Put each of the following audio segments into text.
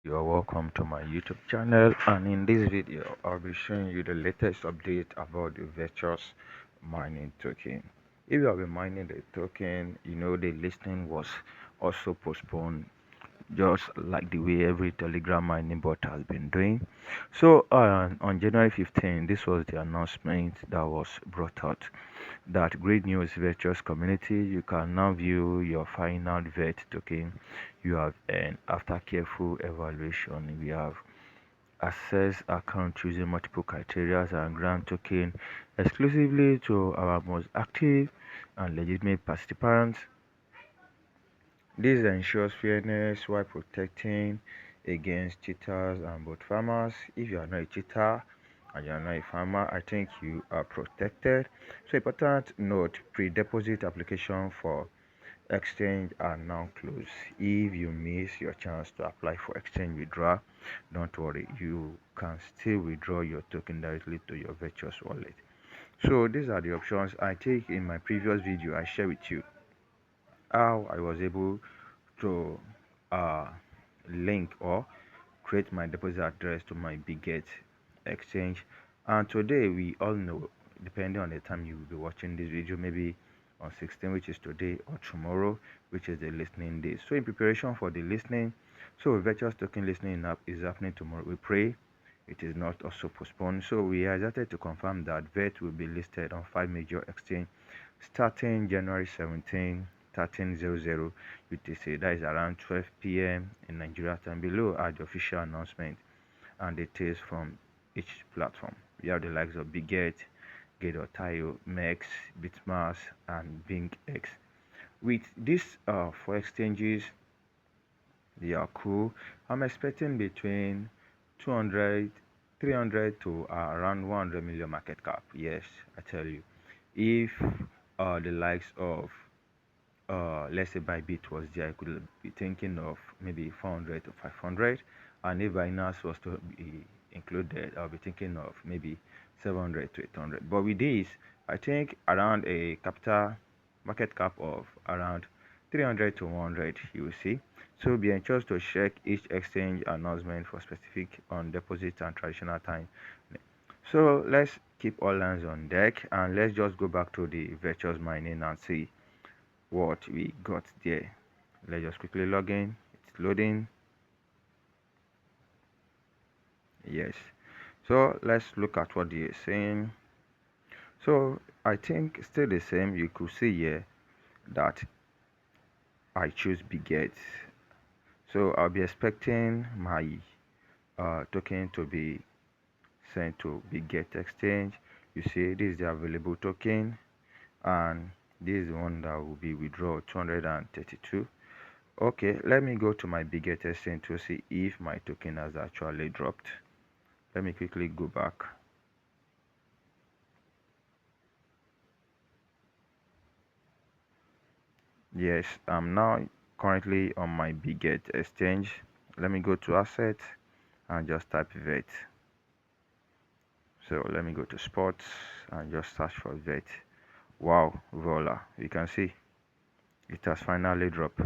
You are welcome to my YouTube channel, and in this video I'll be showing you the latest update about the Vertus Mining token. If you have been mining the token, you know the listing was also postponed, just like the way every Telegram mining bot has been doing. So on January 15, this was the announcement that was brought out. That great news, Virtuous community, you can now view your final VET token you have earned. After careful evaluation, we have assessed account using multiple criteria and grant token exclusively to our most active and legitimate participants. This ensures fairness while protecting against cheaters and bot farmers. If you are not a cheater and you are not a farmer, I think you are protected. So important note, pre-deposit application for exchange are now closed. If you miss your chance to apply for exchange withdrawal, don't worry, you can still withdraw your token directly to your Virtuous wallet. So these are the options. I think in my previous video I shared with you how I was able to uh, link or create my deposit address to my Biget exchange. And today, we all know, depending on the time you will be watching this video, maybe on 16, which is today, or tomorrow, which is the listening day. So in preparation for the listening, so Virtuous token listening app is happening tomorrow. We pray it is not also postponed. So we are excited to confirm that VET will be listed on 5 major exchanges starting January 17, 1300 UTC. That is around 12 p.m. in Nigeria time. Below are the official announcement and details from each platform. We have the likes of Biget, Gate.io, Mex, Bitmas, and BingX. With these 4 exchanges, they are cool. I'm expecting between 200, 300 to around 100 million market cap. Yes, I tell you. If the likes of let's say Bybit was there, I could be thinking of maybe 400 to 500, and if Binance was to be included, I'll be thinking of maybe 700 to 800. But with this, I think around a capital market cap of around 300 to 100, you will see. So be anxious to check each exchange announcement for specific on deposit and traditional time. So let's keep all hands on deck, and let's just go back to the Virtuous Mining and see what we got there. Let's just quickly log in. It's loading. Yes, so let's look at what they are saying. So I think still the same. You could see here that I choose Biget, so I'll be expecting my token to be sent to Biget exchange. You see, this is the available token, and this is the one that will be withdrawn 232. Okay, let me go to my Biget exchange to see if my token has actually dropped. Let me quickly go back. Yes, I'm now currently on my Biget exchange. Let me go to assets and just type VET. So let me go to sports and just search for VET. Wow, voila, you can see it has finally dropped.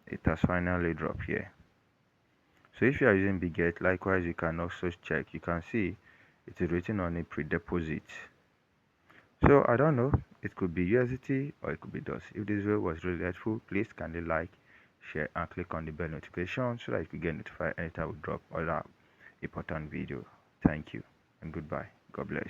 It has finally dropped here. So if you are using Biget, likewise you can also check. You can see it is written on a pre-deposit. So I don't know, it could be USDT or it could be DOS. If this video was really helpful, please kindly like, share, and click on the bell notification so that you can get notified anytime we drop other important video. Thank you and goodbye. God bless.